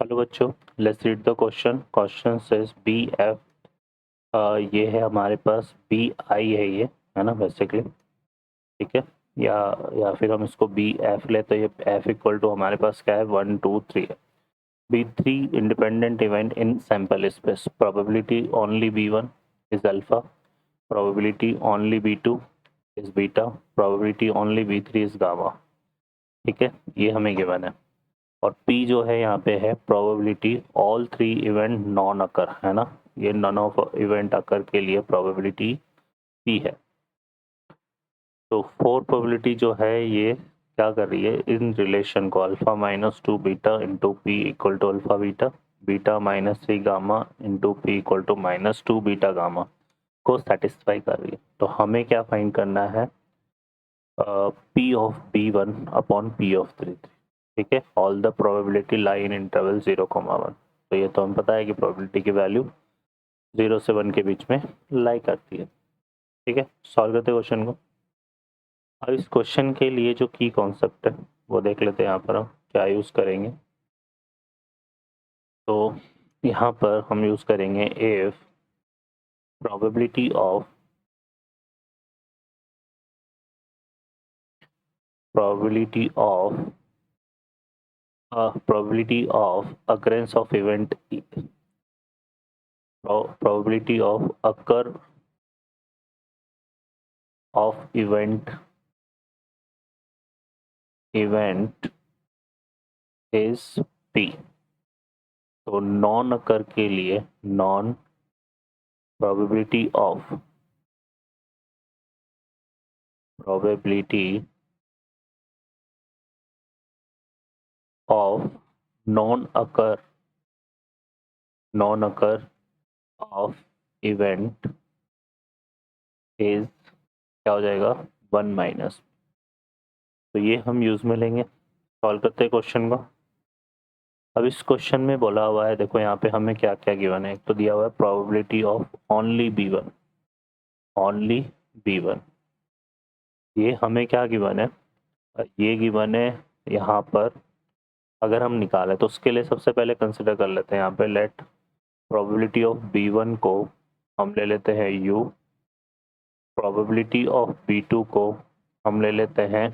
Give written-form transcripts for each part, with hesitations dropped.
Hello बच्चों, let's read the question. Question says B F, ये है हमारे पास बी आई है, ये है ना बेसिकली, ठीक है। या फिर हम इसको बी एफ ले तो ये एफ इक्वल टू हमारे पास क्या है, 1 2 3 है। B three independent event in sample space, probability only B one is alpha, probability only B two is beta, probability only B three is gamma, ठीक है। ये हमें गिवन है। और P जो है यहाँ पे है probability all three event non occur, है ना। ये नॉन ऑफ इवेंट अकर के लिए प्रोबेबिलिटी P है। तो फोर प्रोबेबिलिटी जो है ये क्या कर रही है, इन रिलेशन को alpha minus two beta into p equal to alpha beta, beta minus three gamma into p equal to minus two beta gamma को सेटिस्फाई कर रही है। तो हमें क्या फाइंड करना है, P of B1 upon P of three, ठीक है। All the probability lie in interval 0,1। तो ये तो हम पता है कि प्रोबेबिलिटी की वैल्यू 0 से 1 के बीच में लाई करती है, ठीक है। सॉल्व करते हैं क्वेश्चन को। अब इस क्वेश्चन के लिए जो की कॉन्सेप्ट है वो देख लेते हैं। यहाँ पर हम क्या यूज़ करेंगे, तो यहाँ पर हम यूज़ करेंगे if probability of occurrence of event, probability of occur of event is P। तो नॉन अकर के लिए non probability of non-occur of event is क्या हो जाएगा, 1 माइनस। तो ये हम यूज में लेंगे। सॉल्व करते हैं क्वेश्चन को। अब इस क्वेश्चन में बोला हुआ है, देखो यहाँ पे हमें क्या क्या गिवन है। एक तो दिया हुआ है प्रोबेबिलिटी ऑफ ओनली B1, ये हमें क्या गिवन है, ये गिवन है यहाँ पर। अगर हम निकालें तो उसके लिए सबसे पहले कंसिडर कर लेते हैं यहाँ पे, लेट प्रोबेबिलिटी ऑफ B1 को हम ले लेते हैं U, प्रोबेबिलिटी ऑफ B2 को हम ले लेते हैं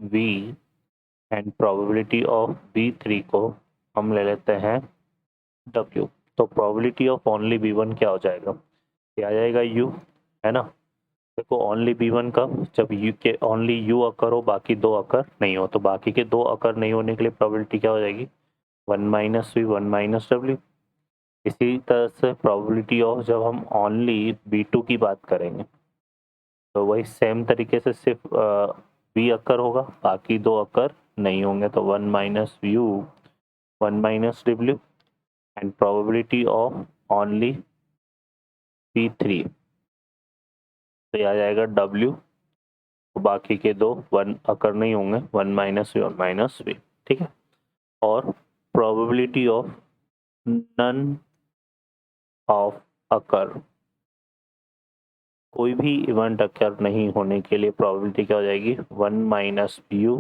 V, and probability of B3 को हम ले लेते हैं W। तो प्रोबेबिलिटी ऑफ ओनली B1 क्या हो जाएगा, ये आ जाएगा U, है ना। देखो ओनली B1 का, जब U के ओनली U अकर हो, बाकी दो अकर नहीं हो, तो बाकी के दो अकर नहीं होने के लिए प्रोबेबिलिटी क्या हो जाएगी, 1 माइनस V 1 माइनस W। इसी तरह से प्रोबेबिलिटी ऑफ जब हम ओनली B2 की बात करेंगे तो वही सेम तरीके से सिर्फ V अकर होगा, बाकी दो अकर नहीं होंगे, तो 1 minus U 1 minus W, and probability of only P3 तो ये आ जाएगा W, तो बाकी के दो 1 अकर नहीं होंगे, 1 माइनस V 1 माइनस V, ठीक है। और प्रोबेबिलिटी ऑफ नन ऑफ अकर, कोई भी इवेंट अकर नहीं होने के लिए प्रोबेबिलिटी क्या हो जाएगी, 1 minus U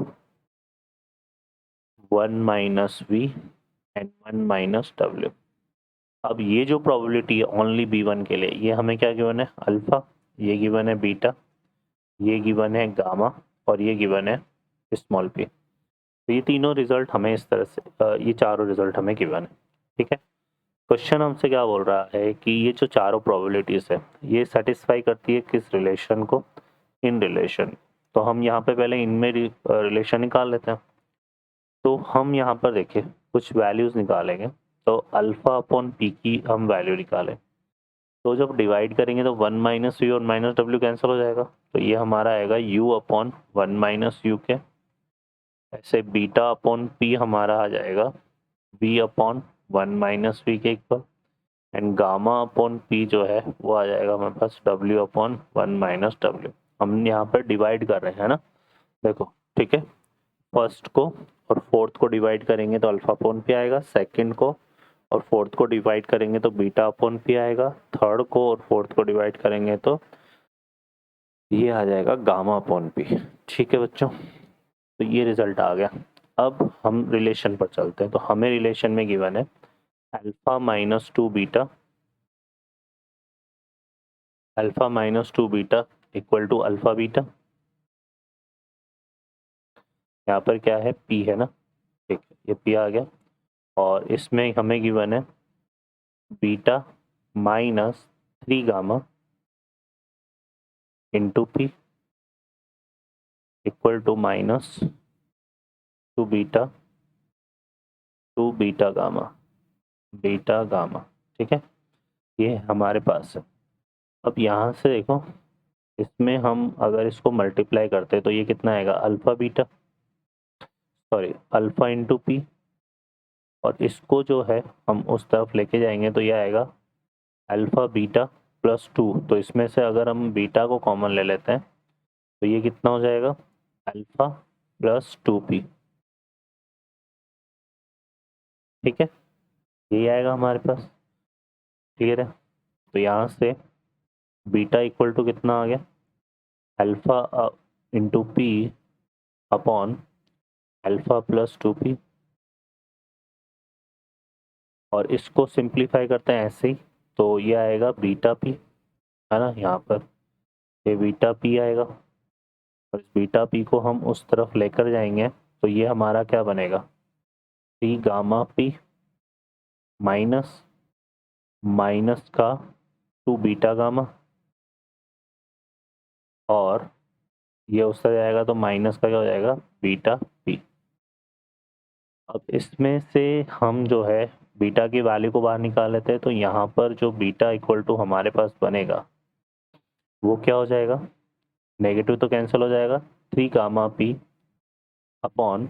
1 minus V and 1 minus W। अब ये जो प्रोबेबिलिटी है ओनली B1 के लिए, ये हमें क्या गिवन है, अल्फा, ये गिवन है बीटा, ये गिवन है गामा, और ये गिवन है स्मॉल p। तो ये तीनों रिजल्ट हमें इस तरह से, ये चारों रिजल्ट हमें गिवन है, ठीक है। क्वेश्चन हमसे क्या बोल रहा है कि ये जो चारों प्रोबेबिलिटीज है ये सेटिस्फाई करती है किस रिलेशन को, इन रिलेशन। तो हम यहाँ पे पहले इनमें रिलेशन निकाल लेते हैं। तो हम यहाँ पर देखिए कुछ वैल्यूज निकालेंगे, तो अल्फा अपॉन पी की हम वैल्यू निकालें, तो जब डिवाइड करेंगे तो 1 माइनस यू और माइनस डब्ल्यू कैंसिल हो जाएगा, तो ये हमारा आएगा u अपॉन 1 माइनस यू के। ऐसे बीटा अपॉन पी हमारा आ जाएगा v अपॉन 1 माइनस वी के equal, and gamma upon P जो है वो आ जाएगा हमारे पास w अपॉन 1 माइनस डब्ल्यू। हम यहाँ पर डिवाइड कर रहे हैं ना, देखो, ठीक है। फर्स्ट को और फोर्थ को डिवाइड करेंगे तो अल्फा अपॉन पी आएगा, सेकंड को और फोर्थ को डिवाइड करेंगे तो बीटा अपॉन पी आएगा, थर्ड को और फोर्थ को डिवाइड करेंगे तो ये आ जाएगा गामा अपॉन पी, ठीक है बच्चों। तो ये रिजल्ट आ गया। अब हम रिलेशन पर चलते हैं। तो हमें रिलेशन में गिवन है alpha minus two beta, alpha minus two beta equal to alpha beta. यहाँ पर क्या है, पी है ना, ठीक है, ये पी आ गया। और इसमें हमें गिवन है beta minus 3 gamma into p equal to minus two beta gamma, beta gamma, ठीक है, ये हमारे पास है। अब यहाँ से देखो, इसमें हम अगर इसको मल्टीप्लाई करते हैं तो ये कितना आएगा, alpha beta, sorry alpha into P, और इसको जो है हम उस तरफ लेके जाएंगे तो ये आएगा अल्फा बीटा प्लस टू। तो इसमें से अगर हम बीटा को कॉमन ले लेते हैं तो ये कितना हो जाएगा, अल्फा प्लस टू पी, ठीक है, यही आएगा हमारे पास। क्लियर है। तो यहाँ से बीटा इक्वल टू कितना आ गया, alpha into P upon alpha plus two P, और इसको सिंप्लीफाई करते हैं ऐसे ही, तो ये आएगा बीटा पी, है ना, यहाँ पर ये बीटा पी आएगा, और इस बीटा पी को हम उस तरफ लेकर जाएंगे तो ये हमारा क्या बनेगा, T gamma P minus minus का टू बीटा गामा, और ये उस तरह जाएगा तो माइनस का क्या हो जाएगा, बीटा पी। अब इसमें से हम जो है बीटा की वैल्यू को बाहर निकाल लेते हैं, तो यहाँ पर जो बीटा इक्वल टू हमारे पास बनेगा वो क्या हो जाएगा, नेगेटिव तो कैंसिल हो जाएगा, 3 gamma p upon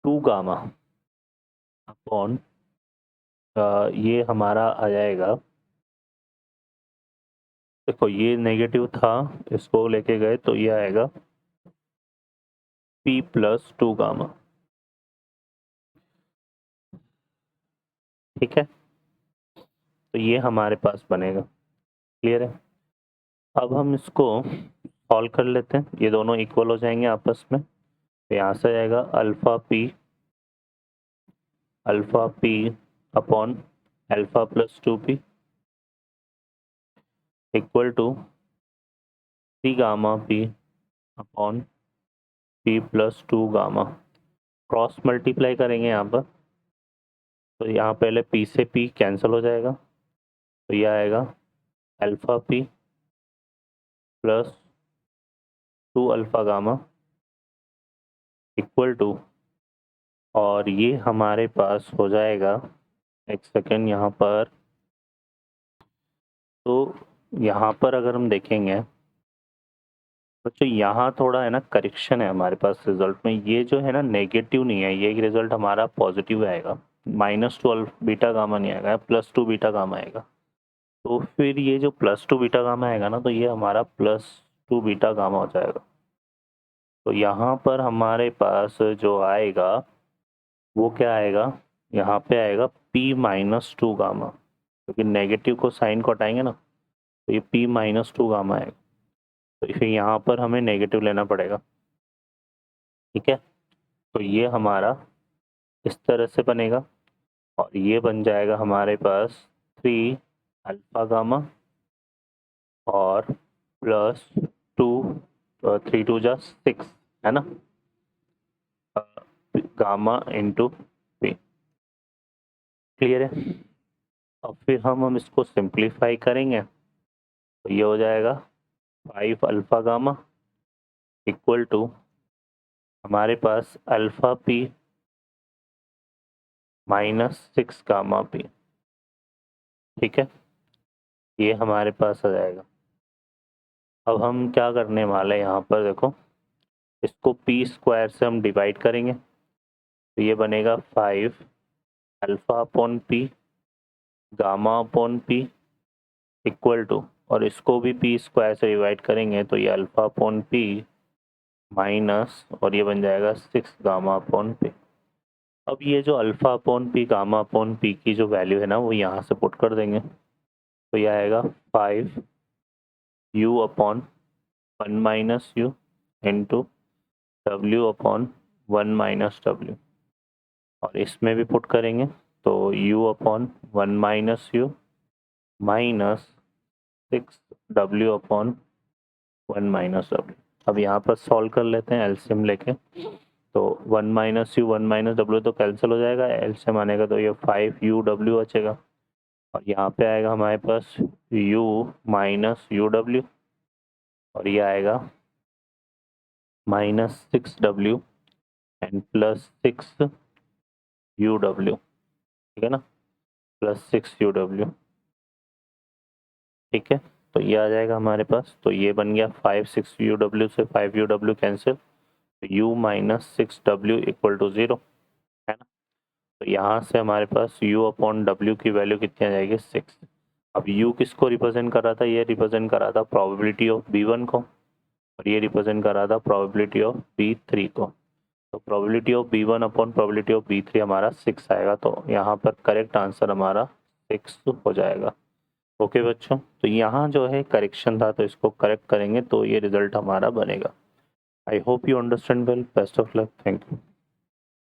2 gamma upon ये हमारा आ जाएगा, देखो ये नेगेटिव था, इसको लेके गए तो ये आएगा पी प्लस 2 गामा, ठीक है, तो ये हमारे पास बनेगा। क्लियर है। अब हम इसको सॉल्व कर लेते हैं, ये दोनों इक्वल हो जाएंगे आपस में, तो यहाँ से आएगा alpha p upon alpha plus two p equal to 3 gamma p upon p plus 2 gamma. Cross multiply करेंगे यहाँ पर, तो यहाँ पहले पी से पी कैंसिल हो जाएगा, तो ये आएगा alpha p plus 2 alpha gamma equal to, और ये हमारे पास हो जाएगा, एक सेकेंड यहाँ पर, तो यहाँ पर अगर हम देखेंगे बच्चों, यहाँ थोड़ा है ना करेक्शन है हमारे पास रिजल्ट में, ये जो है ना नेगेटिव नहीं है, ये रिजल्ट हमारा पॉजिटिव आएगा, माइनस टू बीटा गामा नहीं आएगा, प्लस टू बीटा गामा आएगा। तो फिर ये जो प्लस टू बीटा गामा आएगा ना, तो ये हमारा प्लस टू बीटा गामा हो जाएगा। तो यहाँ पर हमारे पास जो आएगा वो क्या आएगा, यहाँ पे आएगा p माइनस टू गामा, क्योंकि नेगेटिव को साइन को हटाएंगे ना, तो ये p माइनस टू गामा आएगा, तो फिर यहाँ पर हमें नेगेटिव लेना पड़ेगा, ठीक है। तो ये हमारा इस तरह से बनेगा, और ये बन जाएगा हमारे पास 3 अल्फा गामा और प्लस 2, 3 टू जा 6, है ना, गामा इंटू पी। क्लियर है। अब फिर हम इसको सिंप्लीफाई करेंगे तो ये हो जाएगा 5 अल्फा गामा इक्वल टू हमारे पास alpha P minus 6 gamma P, ठीक है, ये हमारे पास आ जाएगा। अब हम क्या करने वाले हैं, यहाँ पर देखो, इसको पी स्क्वायर से हम डिवाइड करेंगे, तो ये बनेगा 5 alpha upon p gamma upon p equal to, और इसको भी पी स्क्वायर से डिवाइड करेंगे तो ये अल्फा अपॉन पी माइनस, और ये बन जाएगा 6 गामा अपॉन पी। अब ये जो alpha upon p gamma upon P की जो वैल्यू है ना, वो यहाँ से पुट कर देंगे, तो ये आएगा 5 you upon 1 minus you into W upon 1 minus W, और इसमें भी पुट करेंगे तो u upon 1 minus you minus 6w upon 1 minus W. अब यहाँ पर सॉल्व कर लेते हैं एलसीएम लेके। तो 1 माइनस यू 1 माइनस डब्ल्यू तो कैंसिल हो जाएगा, एलसीएम आनेगा तो ये 5u बचेगा, और यहाँ पे आएगा हमारे पास u माइनस u और ये आएगा minus 6w and plus 6u, ठीक है ना, प्लस 6u, ठीक है। तो ये आ जाएगा हमारे पास, तो ये बन गया 5 6u से 5u कैंसिल, तो u minus 6w equal to 0, है ना। तो यहाँ से हमारे पास u अपॉन w की वैल्यू कितनी आ जाएगी 6। अब u किसको रिप्रेजेंट कर रहा था, ये रिप्रेजेंट कर रहा था प्रोबेबिलिटी ऑफ b1 को, और ये रिप्रेजेंट कर रहा था प्रोबेबिलिटी ऑफ b3 को। तो probability of b1 upon probability of b3 हमारा 6 आएगा, तो यहाँ पर करेक्ट आंसर हमारा 6 हो जाएगा। ओके बच्चों, तो यहाँ जो है करेक्शन था, तो इसको करेक्ट करेंगे तो ये रिजल्ट हमारा बनेगा। I hope you understand well, best of luck, thank you.